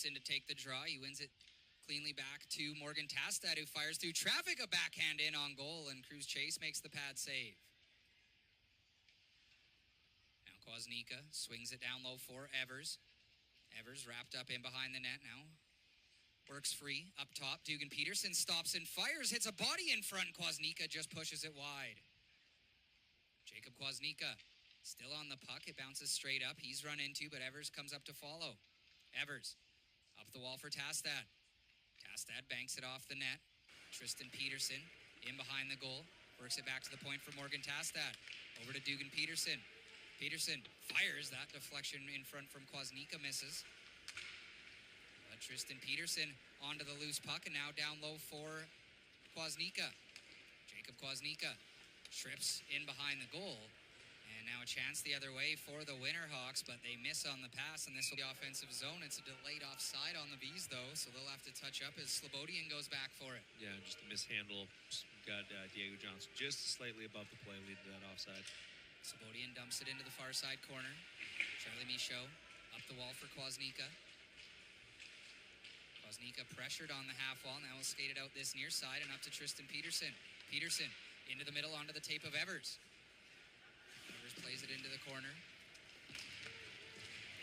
in to take the draw. He wins it cleanly back to Morgan Tastad, who fires through traffic, a backhand in on goal, and Cruz Chase makes the pad save. Now Kwasnika swings it down low for Evers. Evers wrapped up in behind the net now. Works free, up top. Dugan Peterson stops and fires, hits a body in front. Kwasnika just pushes it wide. Jacob Kwasnika still on the puck. It bounces straight up. He's run into, but Evers comes up to follow. Evers up the wall for Tastad. Tastad banks it off the net. Tristan Peterson in behind the goal. Works it back to the point for Morgan Tastad. Over to Dugan Peterson. Peterson fires. That deflection in front from Kwasnika misses. But Tristan Peterson onto the loose puck, and now down low for Kwasnika. Jacob Kwasnika trips in behind the goal. And now a chance the other way for the Winterhawks, but they miss on the pass, and this will be offensive zone. It's a delayed offside on the Vees, though, so they'll have to touch up as Slobodian goes back for it. Yeah, just a mishandle. Got Diego Johnson just slightly above the play, leading to that offside. Slobodian dumps it into the far side corner. Charlie Michaud up the wall for Kwasnika. Kwasnika pressured on the half wall. Now he'll skate it out this near side and up to Tristan Peterson. Peterson into the middle onto the tape of Evers. Evers plays it into the corner.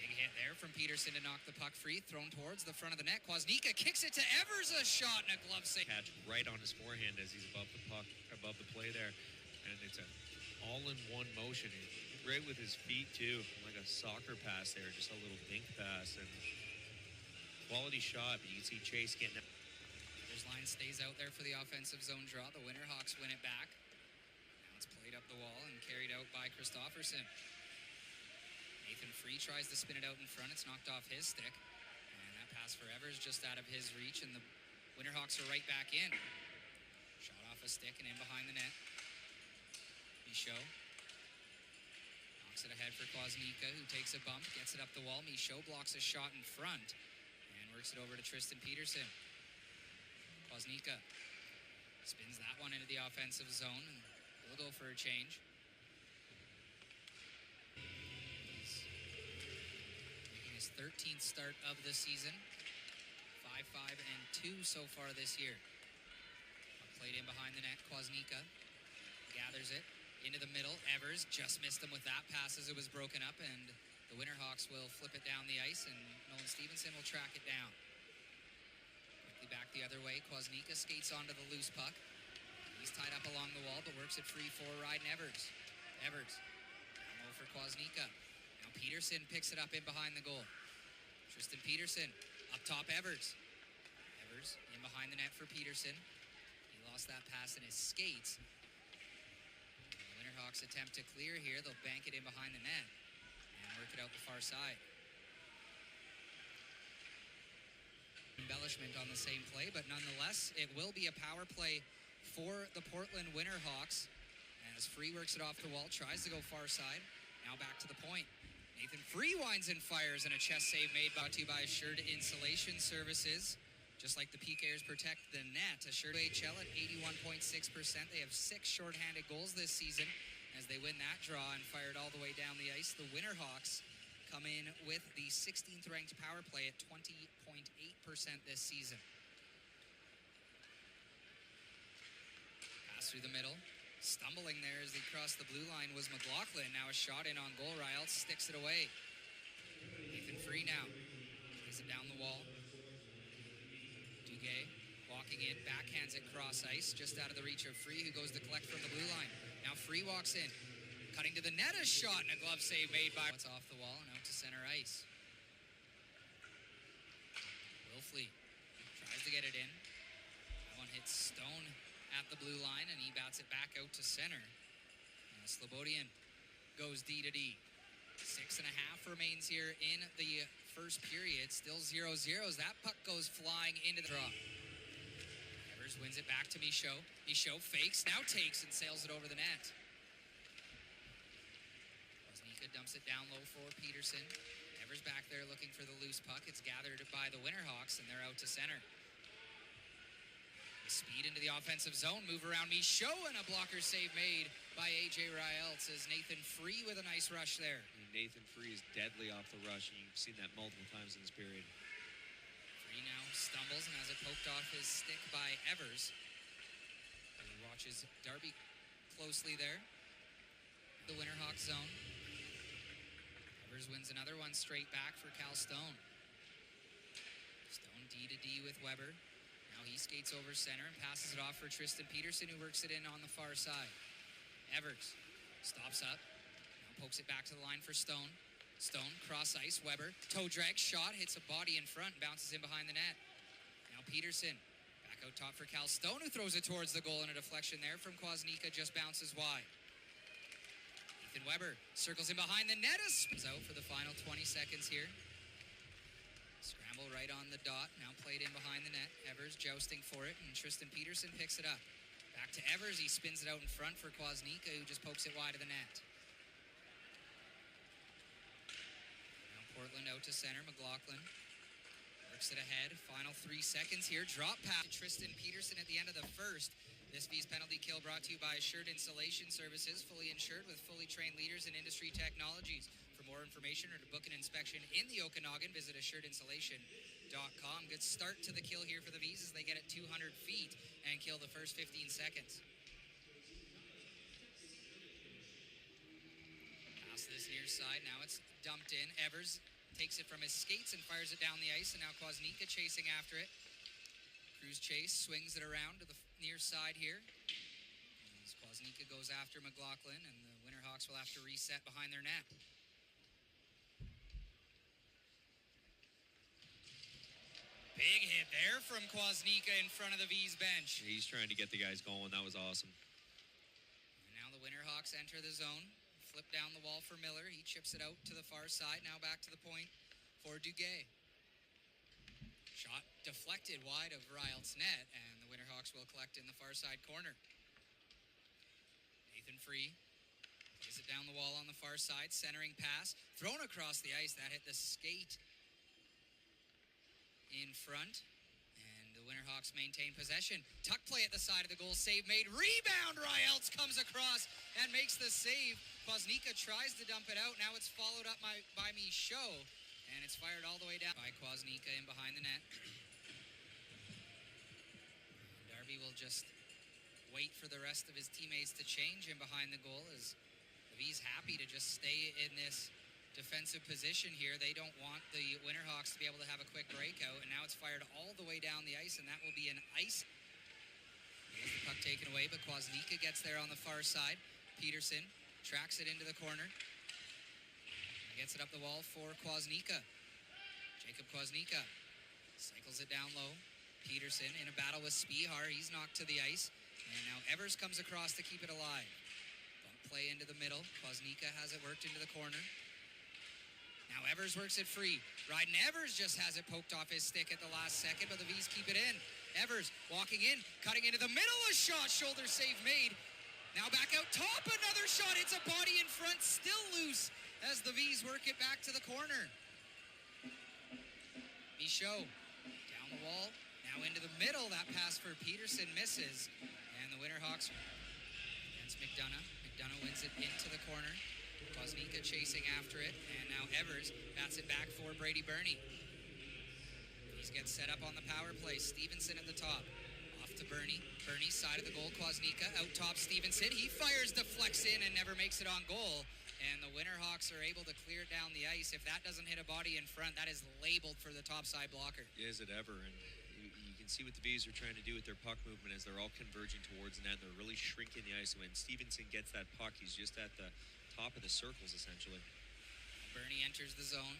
Big hit there from Peterson to knock the puck free. Thrown towards the front of the net. Kwasnika kicks it to Evers. A shot and a glove save. Catch right on his forehand as he's above the puck, above the play there. And it's an all-in-one motion. Right with his feet, too. Like a soccer pass there. Just a little dink pass. And quality shot, but you can see Chase getting it. Evers' line stays out there for the offensive zone draw. The Winterhawks win it back. Now it's played up the wall and carried out by Christofferson. Nathan Free tries to spin it out in front. It's knocked off his stick. And that pass for Evers just out of his reach, and the Winterhawks are right back in. Shot off a stick and in behind the net. Michaud knocks it ahead for Kwasnika, who takes a bump, gets it up the wall. Michaud blocks a shot in front and works it over to Tristan Peterson. Kwasnika spins that one into the offensive zone, and we'll go for a change. He's making his 13th start of the season. 5-5-2 so far this year. Played in behind the net. Kwasnika gathers it into the middle. Evers just missed him with that pass as it was broken up, and the Winterhawks will flip it down the ice, and Nolan Stevenson will track it down. Quickly back the other way. Kwasnika skates onto the loose puck. He's tied up along the wall, but works it free for Ryden Evers. Evers down low for Kwasnika. Now Peterson picks it up in behind the goal. Tristan Peterson up top. Evers in behind the net for Peterson. He lost that pass in his skates. The Winterhawks attempt to clear here. They'll bank it in behind the net and work it out the far side. Embellishment on the same play, but nonetheless, it will be a power play for the Portland Winterhawks as Free works it off the wall, tries to go far side. Now back to the point. Nathan Free winds and fires, and a chest save made, brought to you by Assured Insulation Services. Just like the PKers protect the net, Assured WHL at 81.6%. They have 6 shorthanded goals this season as they win that draw and fired all the way down the ice. The Winterhawks come in with the 16th ranked power play at 20.8% this season. Pass through the middle. Stumbling there as he crossed the blue line was McLaughlin. Now a shot in on goal. Riel sticks it away. Nathan Free now plays it down the wall. Duguay walking in, backhands it cross ice, just out of the reach of Free, who goes to collect from the blue line. Now Free walks in, cutting to the net, a shot and a glove save made by... It's off the wall and out to center ice. Wilfley tries to get it in. That one hits Stone at the blue line, and he bats it back out to center. Slobodian goes D to D. 6.5 remains here in the first period. Still 0-0 as that puck goes flying into the draw. Evers wins it back to Michaud. Michaud fakes, now takes, and sails it over the net. Kwasnika dumps it down low for Peterson. Evers back there looking for the loose puck. It's gathered by the Winterhawks, and they're out to center. Speed into the offensive zone, move around Michaud, and a blocker save made by A.J. Riel. It says Nathan Free with a nice rush there. Nathan Free is deadly off the rush, and you've seen that multiple times in this period. scrambles and has it poked off his stick by Evers. And he watches Darby closely there. The Winterhawks zone. Evers wins another one straight back for Cal Stone. Stone D to D with Weber. Now he skates over center and passes it off for Tristan Peterson, who works it in on the far side. Evers stops up. Now pokes it back to the line for Stone. Stone, cross ice, Weber, toe drag, shot, hits a body in front, bounces in behind the net. Now Peterson, back out top for Cal Stone, who throws it towards the goal, and a deflection there from Kwasnika just bounces wide. Ethan Weber circles in behind the net, spins out for the final 20 seconds here. Scramble right on the dot, now played in behind the net. Evers jousting for it, and Tristan Peterson picks it up. Back to Evers, he spins it out in front for Kwasnika, who just pokes it wide of the net. Portland out to center, McLaughlin works it ahead, final 3 seconds here, drop pass to Tristan Peterson at the end of the first. This Vees penalty kill brought to you by Assured Installation Services, fully insured with fully trained leaders in industry technologies. For more information or to book an inspection in the Okanagan, visit assuredinstallation.com. Good start to the kill here for the Vees as they get it 200 feet and kill the first 15 seconds. Pass to this near side, now it's dumped in. Evers takes it from his skates and fires it down the ice, and now Kwasnika chasing after it. Cruz Chase swings it around to the near side here. As Kwasnika goes after McLaughlin, and the Winterhawks will have to reset behind their net. Big hit there from Kwasnika in front of the Vees bench. He's trying to get the guys going. That was awesome. And now the Winterhawks enter the zone. Flip down the wall for Miller. He chips it out to the far side. Now back to the point for Duguay. Shot deflected wide of Ryalt's net, and the Winterhawks will collect in the far side corner. Nathan Free plays it down the wall on the far side. Centering pass. Thrown across the ice. That hit the skate in front. And the Winterhawks maintain possession. Tuck play at the side of the goal. Save made. Rebound. Ryalt's comes across and makes the save. Kwasnika tries to dump it out. Now it's followed up by Michaud. And it's fired all the way down by Kwasnika in behind the net. Darby will just wait for the rest of his teammates to change in behind the goal, as the Vees happy to just stay in this defensive position here. They don't want the Winterhawks to be able to have a quick breakout, and now it's fired all the way down the ice, and that will be an ice. Here's the puck taken away, but Kwasnika gets there on the far side. Peterson tracks it into the corner. Gets it up the wall for Kwasnika. Jacob Kwasnika cycles it down low. Peterson in a battle with Spihar. He's knocked to the ice. And now Evers comes across to keep it alive. Bump play into the middle. Kwasnika has it worked into the corner. Now Evers works it free. Ryden Evers just has it poked off his stick at the last second, but the Vees keep it in. Evers walking in, cutting into the middle. A shot, shoulder save made. Now back out top, another shot. It's a body in front, still loose as the Vees work it back to the corner. Michaud down the wall, now into the middle. That pass for Peterson misses. And the Winterhawks against McDonough. McDonough wins it into the corner. Kwasnika chasing after it. And now Evers bats it back for Brady Burney. He's gets set up on the power play. Stevenson at the top. Off to Burney. Burney, side of the goal. Kwasnika out top. Stevenson. He fires, deflects in, and never makes it on goal. And the Winterhawks are able to clear it down the ice. If that doesn't hit a body in front, that is labeled for the topside blocker. Is it ever? And you can see what the Vees are trying to do with their puck movement as they're all converging towards the net. They're really shrinking the ice. When Stevenson gets that puck, he's just at the top of the circles, essentially. Burney enters the zone.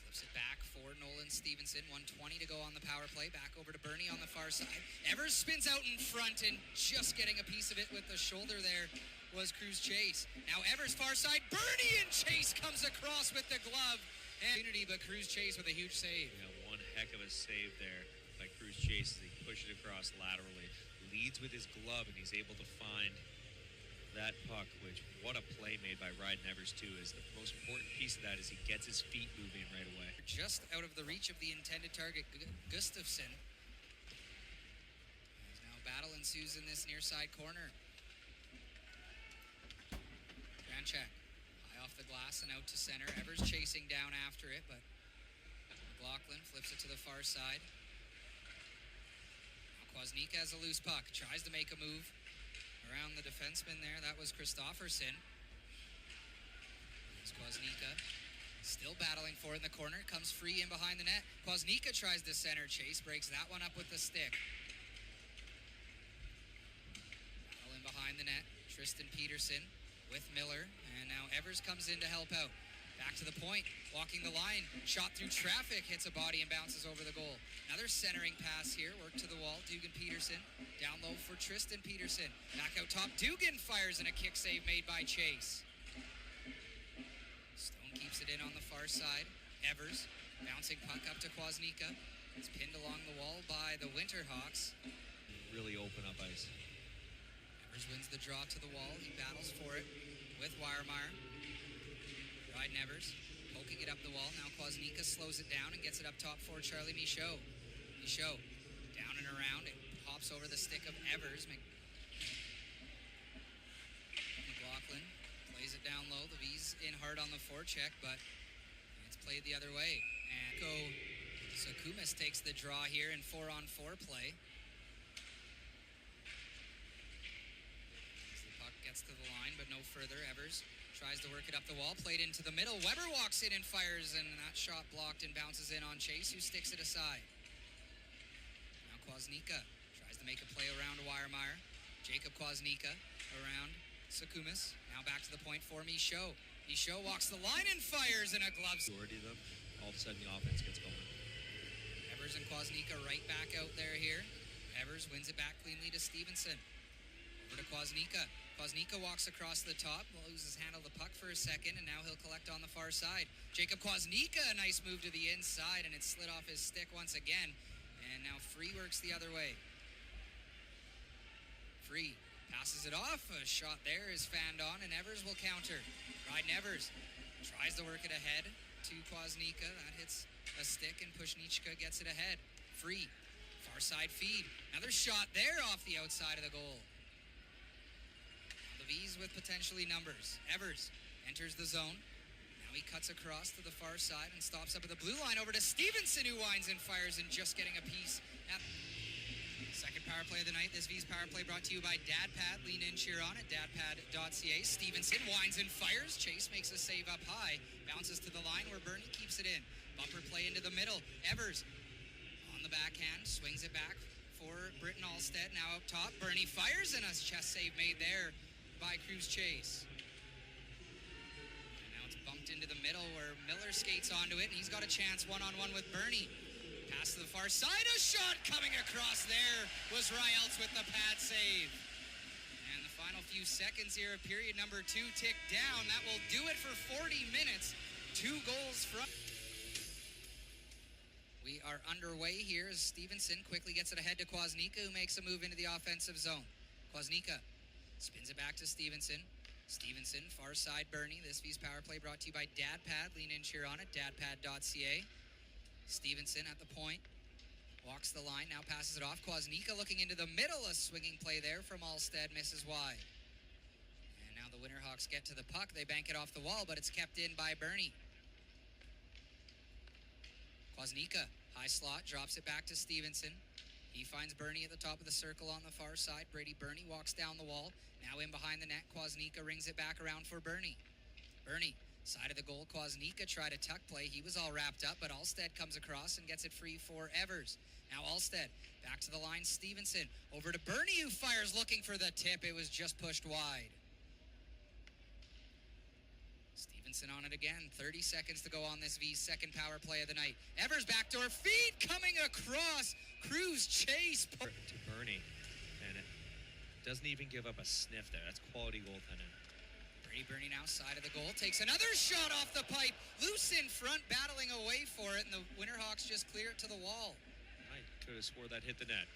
Flips it back for Nolan Stevenson. 1:20 to go on the power play. Back over to Burney on the far side. Evers spins out in front, and just getting a piece of it with the shoulder there was Cruz Chase. Now Evers far side. Burney and Chase comes across with the glove. And but Cruz Chase with a huge save. Yeah, one heck of a save there by Cruz Chase as he pushes it across laterally. Leads with his glove, and he's able to find that puck, which, what a play made by Ryden Evers too. Is the most important piece of that is he gets his feet moving right away. Just out of the reach of the intended target, Gustafsson. As now battle ensues in this near side corner. Granchak high off the glass and out to center. Evers chasing down after it, but McLaughlin flips it to the far side. Now Kwasnika has a loose puck. Tries to make a move around the defenseman there. That was Christofferson. It's Kwasnika still battling for it in the corner. Comes free in behind the net. Kwasnika tries to center chase. Breaks that one up with the stick. Battle in behind the net. Tristan Peterson with Miller. And now Evers comes in to help out. Back to the point, walking the line, shot through traffic, hits a body and bounces over the goal. Another centering pass here, work to the wall, Dugan Peterson. Down low for Tristan Peterson. Back out top, Dugan fires and a kick save made by Chase. Stone keeps it in on the far side. Evers, bouncing puck up to Kwasnika. It's pinned along the wall by the Winterhawks. Really open up ice. Evers wins the draw to the wall, he battles for it with Weiermeyer. Ryden Evers poking it up the wall. Now Kwasnika slows it down and gets it up top for Charlie Michaud. Michaud down and around. It hops over the stick of Evers. McLaughlin plays it down low. The V's in hard on the forecheck, but it's played the other way. And Sakumis takes the draw here in 4-on-4 play. As the puck gets to the line, but no further. Evers tries to work it up the wall, played into the middle. Weber walks in and fires, and that shot blocked and bounces in on Chase, who sticks it aside. Now Kwasnika tries to make a play around Weiermeyer. Jacob Kwasnika around Sakumis. Now back to the point for Michaud. Michaud walks the line and fires, and a glove. Majority of them, all of a sudden the offense gets going. Evers and Kwasnika right back out there here. Evers wins it back cleanly to Stevenson. Over to Kwasnika. Kwasnika walks across the top, loses handle of the puck for a second, and now he'll collect on the far side. Jacob Kwasnika, a nice move to the inside, and it slid off his stick once again. And now Free works the other way. Free passes it off. A shot there is fanned on, and Evers will counter. Ryden Evers tries to work it ahead to Kwasnika. That hits a stick, and Pushnichka gets it ahead. Free, far side feed. Another shot there off the outside of the goal. V's with potentially numbers. Evers enters the zone. Now he cuts across to the far side and stops up at the blue line over to Stevenson, who winds and fires and just getting a piece. Second power play of the night. This V's power play brought to you by DadPad. Lean in, cheer on at dadpad.ca. Stevenson winds and fires. Chase makes a save up high. Bounces to the line where Bernie keeps it in. Bumper play into the middle. Evers on the backhand. Swings it back for Britton Alstead. Now up top. Bernie fires and a chest save made there by Cruz Chase. And now it's bumped into the middle where Miller skates onto it, and he's got a chance one-on-one with Bernie. Pass to the far side, a shot coming across there was Ryelts with the pad save. And the final few seconds here of period number 2 tick down. That will do it for 40 minutes. 2 goals from... We are underway here as Stevenson quickly gets it ahead to Kwasnika, who makes a move into the offensive zone. Kwasnika spins it back to Stevenson. Stevenson, far side Bernie. This V's power play brought to you by DadPad. Lean in, cheer on it. dadpad.ca. Stevenson at the point. Walks the line, now passes it off. Kwasnika looking into the middle. A swinging play there from Alstead, misses wide. And now the Winterhawks get to the puck. They bank it off the wall, but it's kept in by Bernie. Kwasnika, high slot, drops it back to Stevenson. He finds Bernie at the top of the circle on the far side. Brady Bernie walks down the wall. Now in behind the net, Kwasnika rings it back around for Bernie. Bernie, side of the goal. Kwasnika tried a tuck play. He was all wrapped up, but Alstead comes across and gets it free for Evers. Now Alstead, back to the line. Stevenson, over to Bernie, who fires looking for the tip. It was just pushed wide. Stevenson on it again. 30 seconds to go on this V's second power play of the night. Evers backdoor feed coming across. Cruz Chase To Bernie, and it doesn't even give up a sniff there. That's quality goaltending. Brady Bernie now side of the goal, takes another shot off the pipe. Loose in front, battling away for it, and the Winterhawks just clear it to the wall. I could have swore that hit the net.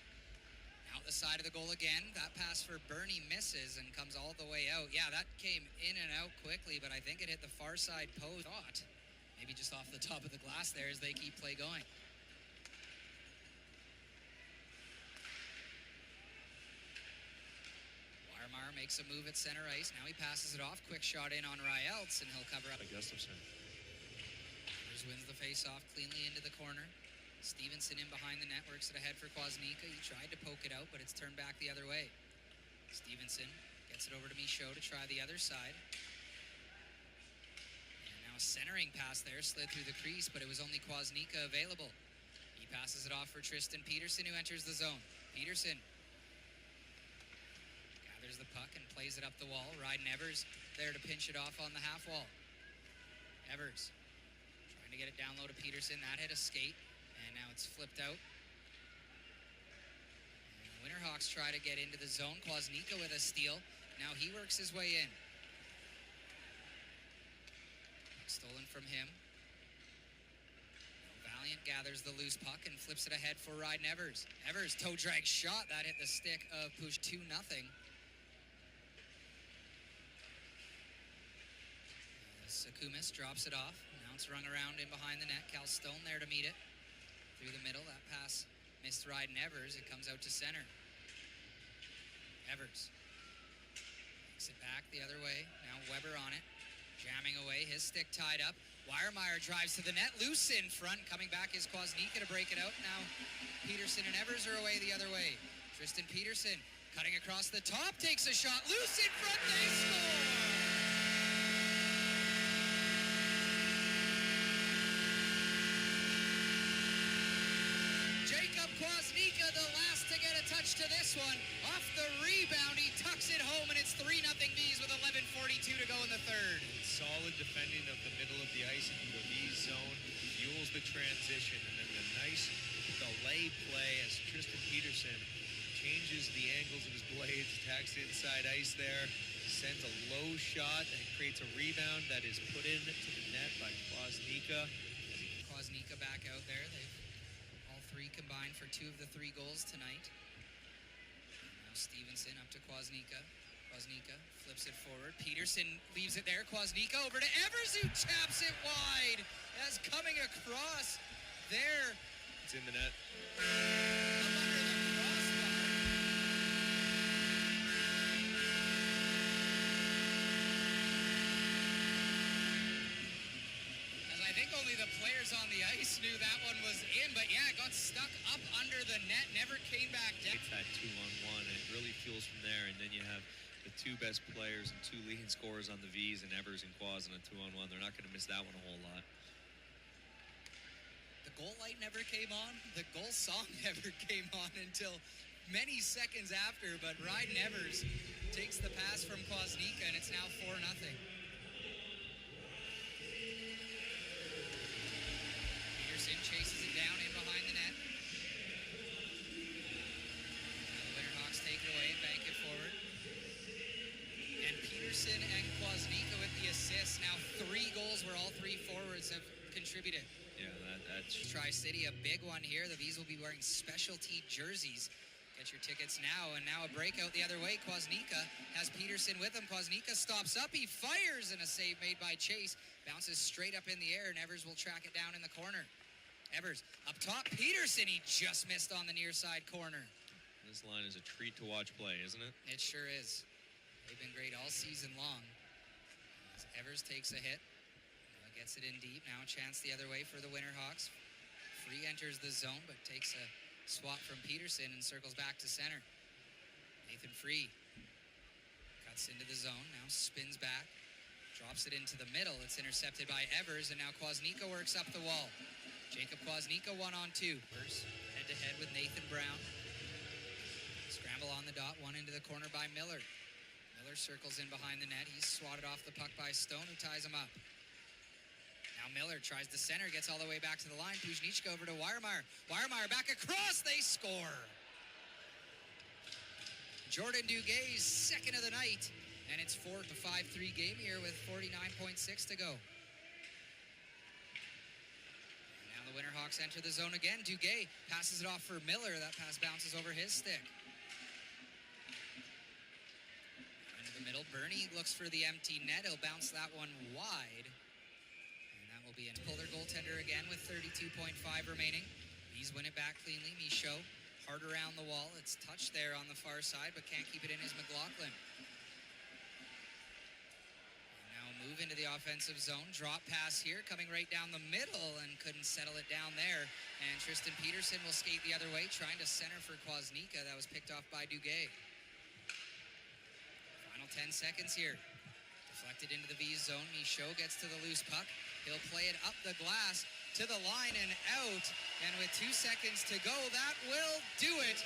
Out the side of the goal again. That pass for Bernie misses and comes all the way out. Yeah, that came in and out quickly, but I think it hit the far side post. Maybe just off the top of the glass there as they keep play going. Weiermeyer makes a move at center ice. Now he passes it off. Quick shot in on Ryelts, and he'll cover up. Gustafson. Evers wins the face-off cleanly into the corner. Stevenson in behind the net, works it ahead for Kwasnika. He tried to poke it out, but it's turned back the other way. Stevenson gets it over to Michaud to try the other side. And now a centering pass there, slid through the crease, but it was only Kwasnika available. He passes it off for Tristan Peterson, who enters the zone. Peterson gathers the puck and plays it up the wall. Ryden Evers there to pinch it off on the half wall. Evers trying to get it down low to Peterson. That hit a skate, and now it's flipped out. And the Winterhawks try to get into the zone. Kwasnika with a steal. Now he works his way in. Stolen from him. Valiant gathers the loose puck and flips it ahead for Ryden Evers. Evers toe drag shot. That hit the stick of Push 2-0. Sakumis drops it off. Now it's rung around in behind the net. Cal Stone there to meet it. Through the middle. That pass missed Ryden Evers. It comes out to center. Evers takes it back the other way. Now Weber on it. Jamming away. His stick tied up. Weiermeyer drives to the net. Loose in front. Coming back is Kwasnika to break it out. Now Peterson and Evers are away the other way. Tristan Peterson cutting across the top. Takes a shot. Loose in front. They score! Kwasnika, the last to get a touch to this one. Off the rebound, he tucks it home, and it's 3-0 Vees with 11:42 to go in the third. Solid defending of the middle of the ice into the Vees zone. Fuels the transition, and then the nice delay play as Tristan Peterson changes the angles of his blades, attacks inside ice there, sends a low shot, and creates a rebound that is put into the net by Kwasnika. Kwasnika back out there. They've combined for 2 of the 3 goals tonight. Now Stevenson up to Kwasnika. Kwasnika flips it forward. Peterson leaves it there. Kwasnika over to Evers, who taps it wide. As coming across there. It's in the net. Up under the crossbar. As I think only the players on the ice knew that one was in, but yeah, it got stuck up under the net, never came back down. It's that 2-on-1, and it really fuels from there, and then you have the 2 best players and 2 leading scorers on the Vees, and Evers and Kwaz on a 2-on-1. They're not going to miss that one a whole lot. The goal light never came on. The goal song never came on until many seconds after, but Ryden Evers takes the pass from Kwasnika, and it's now 4-0. Chases it down in behind the net. The Winterhawks take it away and bank it forward. And Peterson and Kwasnika with the assists. Now 3 goals where all 3 forwards have contributed. Yeah, that's... Tri-City, a big one here. The Vees will be wearing specialty jerseys. Get your tickets now. And now a breakout the other way. Kwasnika has Peterson with him. Kwasnika stops up. He fires, and a save made by Chase. Bounces straight up in the air, and Evers will track it down in the corner. Evers up top. Peterson, he just missed on the near side corner. This line is a treat to watch play, isn't it? It sure is. They've been great all season long. As Evers takes a hit. Gets it in deep. Now a chance the other way for the Winterhawks. Free enters the zone, but takes a swat from Peterson and circles back to center. Nathan Free cuts into the zone. Now spins back. Drops it into the middle. It's intercepted by Evers, and now Kwasnika works up the wall. Jacob Kwasnika 1-on-2. Head-to-head with Nathan Brown. Scramble on the dot, one into the corner by Miller. Miller circles in behind the net. He's swatted off the puck by Stone, who ties him up. Now Miller tries to center, gets all the way back to the line. Puznichka over to Weiermeyer. Weiermeyer back across, they score! Jordan Duguay's second of the night, and it's 4-5-3 game here with 49.6 to go. The Winterhawks enter the zone again. Duguay passes it off for Miller. That pass bounces over his stick. Into the middle. Bernie looks for the empty net. He'll bounce that one wide. And that will be an pull their goaltender again with 32.5 remaining. He's win it back cleanly. Michaud hard around the wall. It's touched there on the far side, but can't keep it in as McLaughlin. And now move into the offensive zone. Drop pass here, coming right down the middle and couldn't settle it down there. And Tristan Peterson will skate the other way, trying to center for Kwasnika. That was picked off by Duguay. Final 10 seconds here. Deflected into the Vees zone. Michaud gets to the loose puck. He'll play it up the glass to the line and out. And with 2 seconds to go, that will do it.